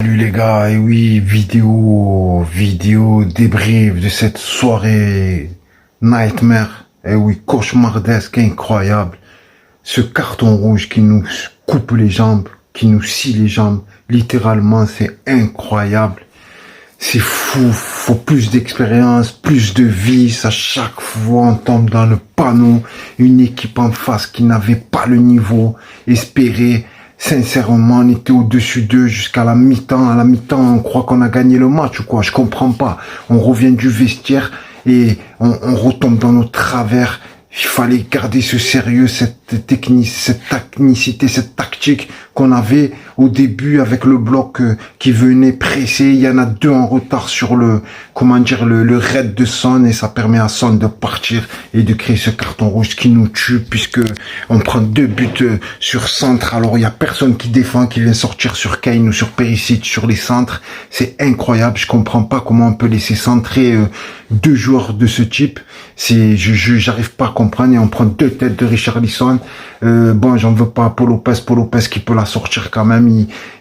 Salut les gars, et oui, vidéo débrief de cette soirée nightmare, et oui, cauchemardesque, incroyable. Ce carton rouge qui nous coupe les jambes, qui nous scie les jambes, littéralement, c'est incroyable. C'est fou, faut plus d'expérience, plus de vis. À chaque fois, on tombe dans le panneau. Une équipe en face qui n'avait pas le niveau espéré. Sincèrement, on était au-dessus d'eux jusqu'à la mi-temps. À la mi-temps, on croit qu'on a gagné le match ou quoi. Je comprends pas. On revient du vestiaire et on retombe dans nos travers. Il fallait garder ce sérieux, cette technicité, cette tactique qu'on avait au début avec le bloc qui venait presser. Il y en a deux en retard sur le raid de Son et ça permet à Son de partir et de créer ce carton rouge qui nous tue puisque on prend 2 buts sur centre. Alors il y a personne qui défend, qui vient sortir sur Kane ou sur Perisic sur les centres. C'est incroyable. Je comprends pas comment on peut laisser centrer 2 joueurs de ce type. J'arrive pas à comprendre et on prend 2 têtes de Richarlison. Bon, j'en veux pas à Paul Lopez qui peut la sortir quand même.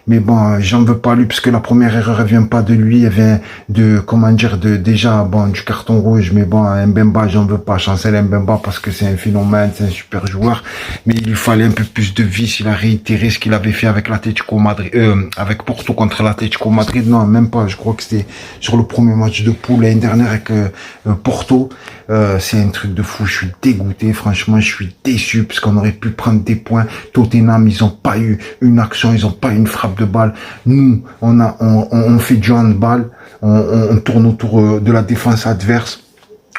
Mais bon, j'en veux pas à lui parce que la première erreur elle vient pas de lui, elle vient déjà du carton rouge. Mais bon, Mbemba, j'en veux pas. Chancel Mbemba parce que c'est un phénomène, c'est un super joueur. Mais il lui fallait un peu plus de vis. Il a réitéré ce qu'il avait fait avec l'Atlético Madrid, avec Porto contre l'Atlético Madrid. Non, même pas. Je crois que c'était sur le premier match de poule l'année dernière avec Porto. C'est un truc de fou. Je suis dégoûté. Franchement, je suis déçu parce qu'on aurait pu prendre des points. Tottenham, ils ont pas eu une action, ils ont pas eu une frappe de balle. Nous, on fait du handball. On tourne autour de la défense adverse.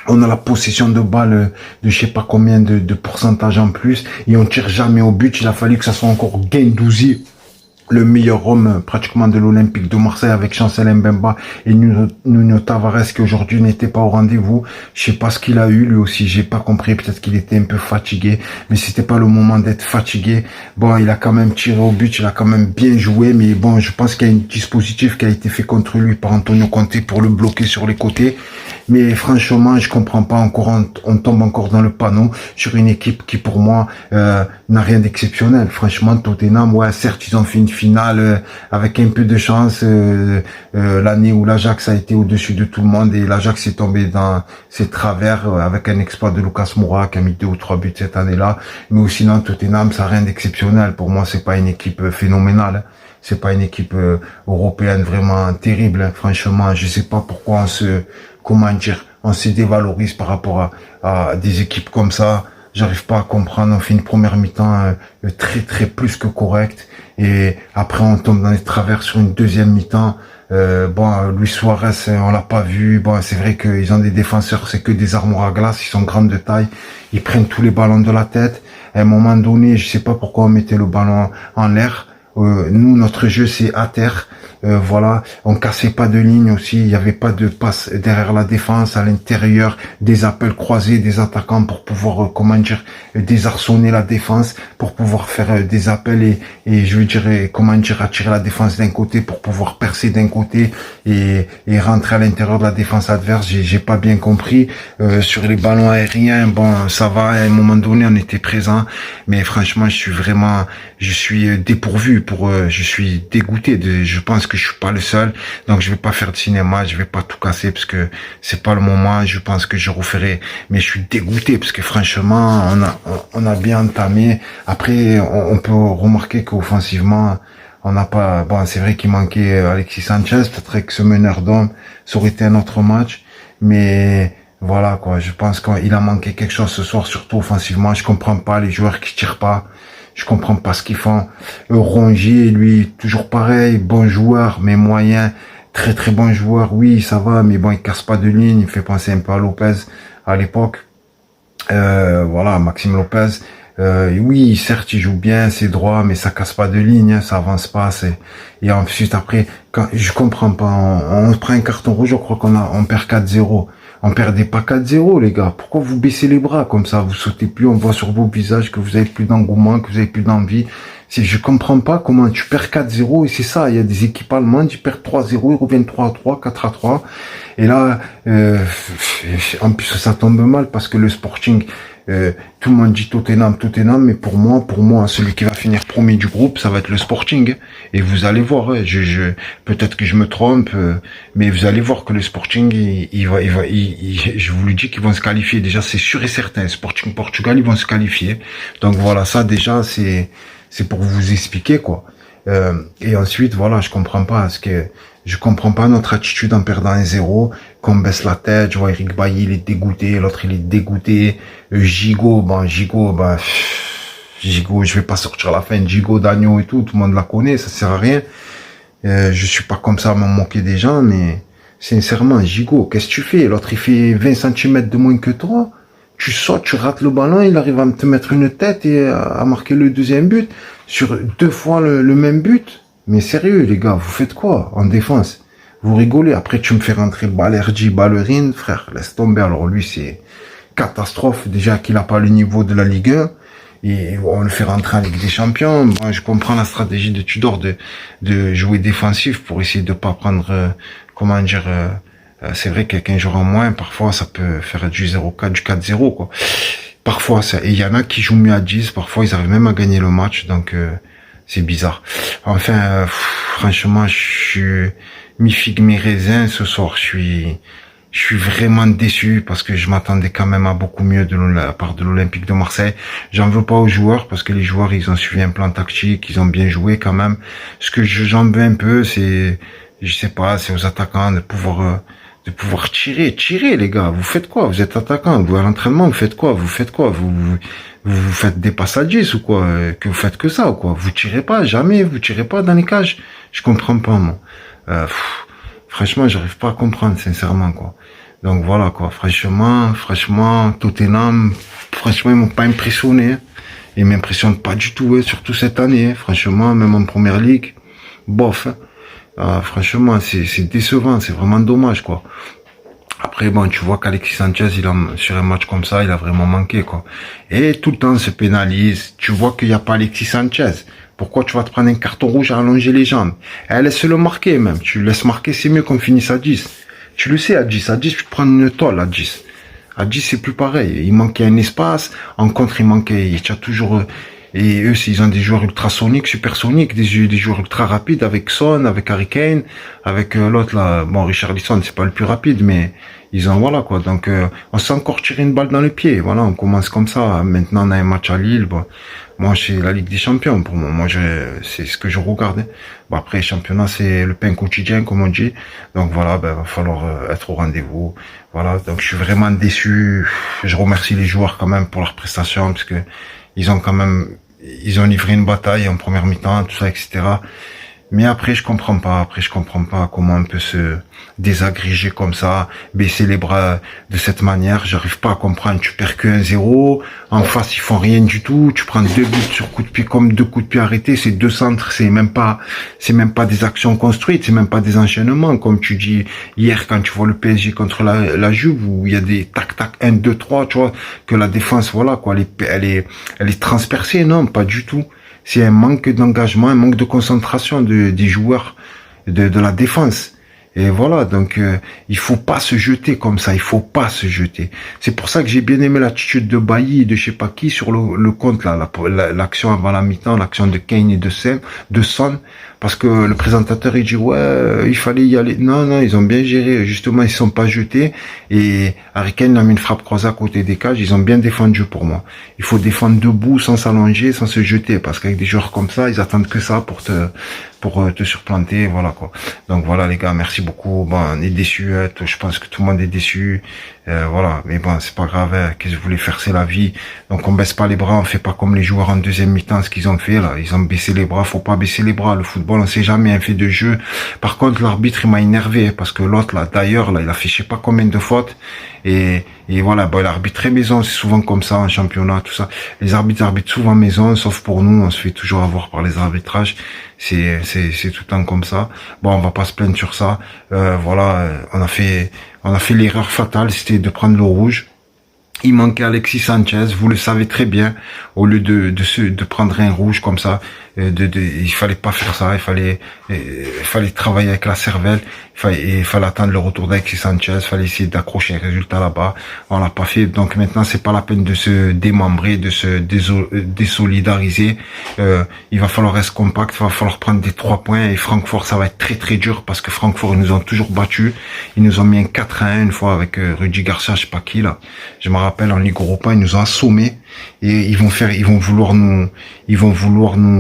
On a la possession de balle de je sais pas combien de pourcentage en plus et on tire jamais au but. Il a fallu que ça soit encore Guendouzi, le meilleur homme pratiquement de l'Olympique de Marseille avec Chancel Mbemba et Nuno Tavares qui aujourd'hui n'était pas au rendez-vous. Je sais pas ce qu'il a eu lui aussi, j'ai pas compris, peut-être qu'il était un peu fatigué, mais c'était pas le moment d'être fatigué. Bon, il a quand même tiré au but, il a quand même bien joué, mais bon, je pense qu'il y a un dispositif qui a été fait contre lui par Antonio Conte pour le bloquer sur les côtés. Mais franchement, je comprends pas encore, on tombe encore dans le panneau sur une équipe qui pour moi n'a rien d'exceptionnel. Franchement, Tottenham, ouais, certes, ils ont fait une finale avec un peu de chance l'année où l'Ajax a été au-dessus de tout le monde et l'Ajax est tombé dans ses travers avec un exploit de Lucas Moura qui a mis 2 ou 3 buts cette année-là. Mais sinon, Tottenham, ça n'a rien d'exceptionnel. Pour moi, c'est pas une équipe phénoménale. C'est pas une équipe européenne vraiment terrible. Hein. Franchement, je sais pas pourquoi on se dévalorise par rapport à des équipes comme ça. J'arrive pas à comprendre. On fait une première mi-temps très plus que correcte et après on tombe dans les travers sur une deuxième mi-temps. Luis Suarez, on l'a pas vu. Bon, c'est vrai qu'ils ont des défenseurs, c'est que des armoires à glace. Ils sont grands de taille. Ils prennent tous les ballons de la tête. À un moment donné, je sais pas pourquoi on mettait le ballon en l'air. Nous, notre jeu, c'est à terre. Voilà, on cassait pas de ligne aussi, il n'y avait pas de passe derrière la défense, à l'intérieur, des appels croisés des attaquants pour pouvoir, désarçonner la défense, pour pouvoir faire des appels et je veux dire, attirer la défense d'un côté pour pouvoir percer d'un côté et rentrer à l'intérieur de la défense adverse. J'ai pas bien compris. Sur les ballons aériens, bon, ça va, à un moment donné, on était présent, mais franchement, je suis dépourvu je suis dégoûté je pense que je suis pas le seul, donc je vais pas faire de cinéma, je vais pas tout casser parce que c'est pas le moment. Je pense que je referai, mais je suis dégoûté parce que franchement, on a bien entamé. Après, on peut remarquer qu'offensivement, on n'a pas, bon, c'est vrai qu'il manquait Alexis Sanchez, peut-être que ce meneur d'homme, ça aurait été un autre match, mais voilà, quoi, je pense qu'il a manqué quelque chose ce soir, surtout offensivement. Je comprends pas les joueurs qui tirent pas. Je comprends pas ce qu'ils font. Rongier, lui, toujours pareil, bon joueur, mais moyen, très bon joueur. Oui, ça va, mais bon, il casse pas de ligne. Il fait penser un peu à Lopez à l'époque. Voilà, Maxime Lopez. Oui, certes, il joue bien, c'est droit, mais ça casse pas de ligne, hein, ça avance pas. Et ensuite, après, je comprends pas. On prend un carton rouge, je crois on perd 4-0. On perdait pas 4-0, les gars. Pourquoi vous baissez les bras comme ça? Vous sautez plus, on voit sur vos visages que vous avez plus d'engouement, que vous avez plus d'envie. Je comprends pas comment tu perds 4-0 et c'est ça. Il y a des équipes allemandes, ils perdent 3-0, ils reviennent 3-3, 4-3. Et là, en plus ça tombe mal parce que le Sporting Tout le monde dit Tottenham, mais pour moi, celui qui va finir premier du groupe, ça va être le Sporting. Et vous allez voir, peut-être que je me trompe, mais vous allez voir que le Sporting, je vous le dis qu'ils vont se qualifier. Déjà, c'est sûr et certain. Sporting Portugal, ils vont se qualifier. Donc voilà, ça déjà, c'est pour vous expliquer quoi. Et ensuite, voilà, je comprends pas notre attitude en perdant 1-0, qu'on baisse la tête. Je vois Eric Bailly, il est dégoûté, l'autre il est dégoûté. Gigot, je vais pas sortir la fin. Gigot, Dagno et tout le monde la connaît, ça sert à rien. Je suis pas comme ça à me moquer des gens, mais sincèrement, Gigot, qu'est-ce que tu fais? L'autre il fait 20 cm de moins que toi. Tu sautes, tu rates le ballon, il arrive à te mettre une tête et à marquer le deuxième but sur 2 fois le même but. Mais sérieux, les gars, vous faites quoi en défense? Vous rigolez. Après, tu me fais rentrer Balerdi, Ballerine, frère, laisse tomber. Alors lui, c'est catastrophe. Déjà qu'il a pas le niveau de la Ligue 1. Et on le fait rentrer en Ligue des Champions. Moi, je comprends la stratégie de Tudor de jouer défensif pour essayer de pas prendre, c'est vrai qu'avec un joueur en moins, parfois, ça peut faire du 0-4, du 4-0, quoi. Parfois, ça, et il y en a qui jouent mieux à 10, parfois, ils arrivent même à gagner le match, donc, c'est bizarre. Enfin, franchement, je suis mi-figue, mi-raisin ce soir. Je suis vraiment déçu parce que je m'attendais quand même à beaucoup mieux de la part de l'Olympique de Marseille. J'en veux pas aux joueurs parce que les joueurs, ils ont suivi un plan tactique, ils ont bien joué quand même. Ce que j'en veux un peu, c'est, je sais pas, c'est aux attaquants de pouvoir tirer, les gars. Vous faites quoi? Vous êtes attaquant, vous à l'entraînement, vous faites quoi? Vous faites des passes à 10 ou quoi? Que vous faites que ça ou quoi? Vous tirez pas, jamais, vous tirez pas dans les cages. Je comprends pas, moi. Franchement, j'arrive pas à comprendre, sincèrement, quoi. Donc voilà, quoi. Franchement, Tottenham, franchement, ils m'ont pas impressionné. Ils m'impressionnent pas du tout, surtout cette année. Franchement, même en première ligue, bof. Franchement, c'est décevant, c'est vraiment dommage, quoi. Après, bon, tu vois qu'Alexis Sanchez, sur un match comme ça, il a vraiment manqué, quoi. Et tout le temps, se pénalise. Tu vois qu'il n'y a pas Alexis Sanchez. Pourquoi tu vas te prendre un carton rouge à allonger les jambes? Laisse le marquer, même. Tu laisses marquer, c'est mieux qu'on finisse à 10. Tu le sais, à 10. À 10, tu te prends une tôle, à 10. À 10, c'est plus pareil. Il manquait un espace. En contre, il y a toujours, et eux, ils ont des joueurs ultrasoniques, supersoniques, des joueurs ultra rapides avec Son, avec Harry Kane, avec l'autre là, bon, Richarlison, c'est pas le plus rapide, mais ils ont, voilà quoi. Donc, on s'est encore tiré une balle dans le pied. Voilà, on commence comme ça. Maintenant, on a un match à Lille. Bon, moi, c'est la Ligue des Champions pour moi. Moi, c'est ce que je regarde. Bon, après, le championnat, c'est le pain quotidien, comme on dit. Donc voilà, va falloir être au rendez-vous. Voilà, donc je suis vraiment déçu. Je remercie les joueurs quand même pour leur prestation, parce que ils ont livré une bataille en première mi-temps, tout ça, etc. Mais après, je comprends pas comment on peut se désagréger comme ça, baisser les bras de cette manière. J'arrive pas à comprendre. Tu perds que 1-0. En face, ils font rien du tout. Tu prends 2 buts sur coup de pied, comme 2 coups de pied arrêtés. C'est 2 centres. C'est même pas des actions construites. C'est même pas des enchaînements. Comme tu dis hier, quand tu vois le PSG contre la Juve, où il y a des tac, 1, 2, 3, tu vois, que la défense, voilà, quoi, elle est transpercée. Non, pas du tout. C'est un manque d'engagement, un manque de concentration des joueurs de la défense. Et voilà, donc il faut pas se jeter comme ça, il faut pas se jeter. C'est pour ça que j'ai bien aimé l'attitude de Bailly et de je sais pas qui sur le compte là, l'action avant la mi-temps, l'action de Kane et de Son, parce que le présentateur il dit ouais, il fallait y aller. Non, ils ont bien géré, justement ils sont pas jetés, et Harry Kane a mis une frappe croisée à côté des cages, ils ont bien défendu pour moi. Il faut défendre debout, sans s'allonger, sans se jeter, parce qu'avec des joueurs comme ça, ils attendent que ça pour te supplanter, voilà quoi. Donc voilà les gars, merci beaucoup. Bon, on est déçus, je pense que tout le monde est déçu. Voilà, mais bon, c'est pas grave, qu'est-ce que je voulais faire, c'est la vie. Donc on baisse pas les bras, on fait pas comme les joueurs en deuxième mi-temps, ce qu'ils ont fait là. Ils ont baissé les bras, faut pas baisser les bras. Le football, on sait jamais, un fait de jeu. Par contre, l'arbitre, il m'a énervé, parce que l'autre là, d'ailleurs, là, il a fait je sais pas combien de fautes. Et voilà, bon, il arbitre très maison, c'est souvent comme ça en championnat, tout ça. Les arbitres arbitrent souvent maison, sauf pour nous, on se fait toujours avoir par les arbitrages. C'est tout le temps comme ça. Bon, on va pas se plaindre sur ça. Voilà, on a fait l'erreur fatale, c'était de prendre le rouge. Il manquait Alexis Sanchez, vous le savez très bien, au lieu de prendre un rouge comme ça, il fallait pas faire ça, il fallait travailler avec la cervelle, il fallait attendre le retour d'Alexis Sanchez, il fallait essayer d'accrocher un résultat là-bas. On l'a pas fait, donc maintenant c'est pas la peine de se démembrer, de se désolidariser. Il va falloir rester compact, il va falloir prendre des 3 points, et Francfort ça va être très très dur parce que Francfort ils nous ont toujours battus, ils nous ont mis un 4-1 une fois avec Rudy Garcia, je sais pas qui là, je me rappelle en Ligue Europa, ils nous ont assommés et ils vont vouloir nous,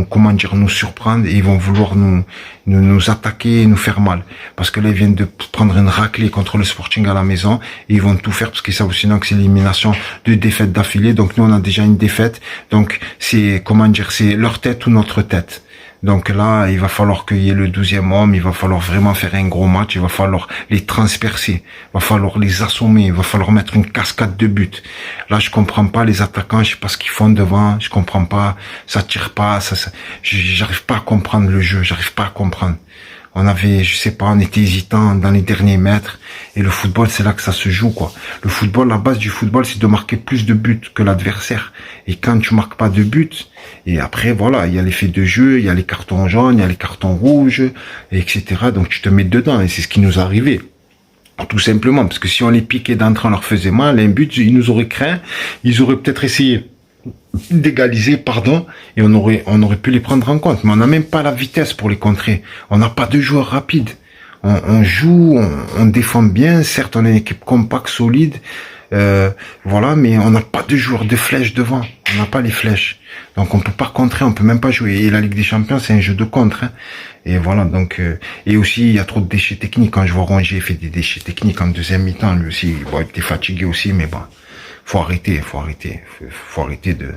comment dire, nous surprendre, et ils vont vouloir nous attaquer et nous faire mal, parce que là ils viennent de prendre une raclée contre le Sporting à la maison, et ils vont tout faire parce qu'ils savent sinon que c'est l'élimination, 2 défaites d'affilée, donc nous on a déjà une défaite, donc c'est, comment dire, c'est leur tête ou notre tête. Donc là, il va falloir qu'il y ait le 12e homme, il va falloir vraiment faire un gros match, il va falloir les transpercer, il va falloir les assommer, il va falloir mettre une cascade de buts. Là, je comprends pas les attaquants, je sais pas ce qu'ils font devant, je comprends pas, ça tire pas, j'arrive pas à comprendre le jeu, j'arrive pas à comprendre. On avait, je sais pas, on était hésitant dans les derniers mètres. Et le football, c'est là que ça se joue, quoi. Le football, la base du football, c'est de marquer plus de buts que l'adversaire. Et quand tu marques pas de buts, et après, voilà, il y a l'effet de jeu, il y a les cartons jaunes, il y a les cartons rouges, etc. Donc tu te mets dedans, et c'est ce qui nous est arrivé. Tout simplement, parce que si on les piquait d'entrée, on leur faisait mal, un but, ils nous auraient craint, ils auraient peut-être essayé d'égaliser, pardon, et on aurait pu les prendre en compte, mais on n'a même pas la vitesse pour les contrer. On n'a pas de joueurs rapides. On joue, on défend bien, certes on est une équipe compacte, solide, voilà, mais on n'a pas de joueurs de flèches devant. On n'a pas les flèches. Donc on peut pas contrer, on peut même pas jouer. Et la Ligue des Champions, c'est un jeu de contre, hein. Et voilà, donc et aussi il y a trop de déchets techniques. Quand je vois Rongier fait des déchets techniques en deuxième mi-temps, lui aussi, bon, il était fatigué aussi, mais bon. Faut arrêter de,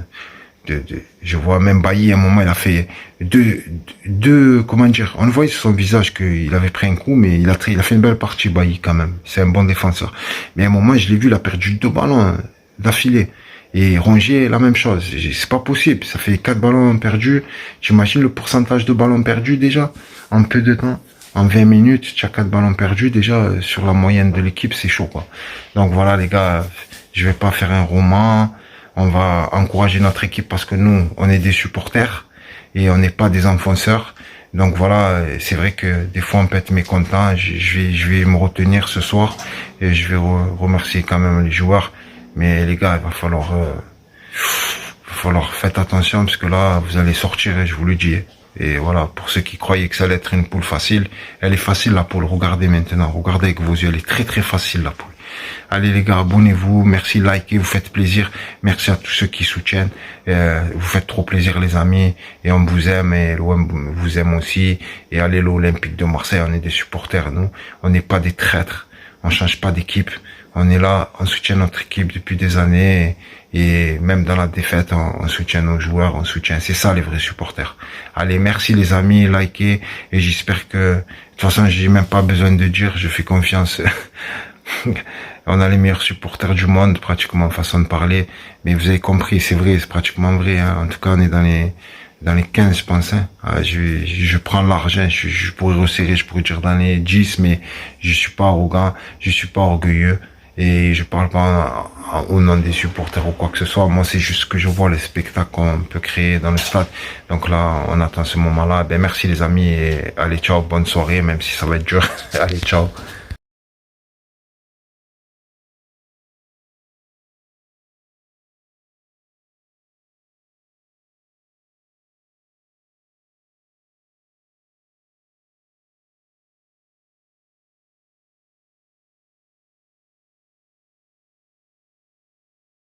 je vois même Bailly, à un moment, il a fait deux, comment dire, on le voyait sur son visage qu'il avait pris un coup, mais il a fait une belle partie, Bailly, quand même. C'est un bon défenseur. Mais à un moment, je l'ai vu, il a perdu 2 ballons d'affilée. Et Rongier, la même chose. C'est pas possible. Ça fait 4 ballons perdus. J'imagine le pourcentage de ballons perdus, déjà, en peu de temps. En 20 minutes, tu as 4 ballons perdus, déjà, sur la moyenne de l'équipe, c'est chaud, quoi. Donc voilà, les gars, je vais pas faire un roman. On va encourager notre équipe parce que nous, on est des supporters et on n'est pas des enfonceurs. Donc voilà, c'est vrai que des fois on peut être mécontent. Je vais me retenir ce soir et je vais remercier quand même les joueurs. Mais les gars, il va falloir faire attention parce que là, vous allez sortir, et je vous le dis. Et voilà, pour ceux qui croyaient que ça allait être une poule facile, elle est facile la poule. Regardez maintenant, regardez avec vos yeux, elle est très très facile la poule. Allez les gars, abonnez-vous, merci, likez, vous faites plaisir. Merci à tous ceux qui soutiennent. Vous faites trop plaisir les amis, et on vous aime, et l'OM vous aime aussi. Et allez l'Olympique de Marseille, on est des supporters, nous. On n'est pas des traîtres, on change pas d'équipe. On est là, on soutient notre équipe depuis des années, et même dans la défaite, on soutient nos joueurs, c'est ça les vrais supporters. Allez, merci les amis, likez, et j'espère que, de toute façon, j'ai même pas besoin de dire, je fais confiance. On a les meilleurs supporters du monde, pratiquement, façon de parler. Mais vous avez compris, c'est vrai, c'est pratiquement vrai, hein. En tout cas, on est dans les 15, je pense, hein. Je prends l'argent, je pourrais resserrer, je pourrais dire dans les 10, mais je suis pas arrogant, je suis pas orgueilleux. Et je parle pas au nom des supporters ou quoi que ce soit. Moi, c'est juste que je vois le spectacle qu'on peut créer dans le stade. Donc là, on attend ce moment-là. Ben, merci les amis, et allez, ciao, bonne soirée, même si ça va être dur. Allez, ciao.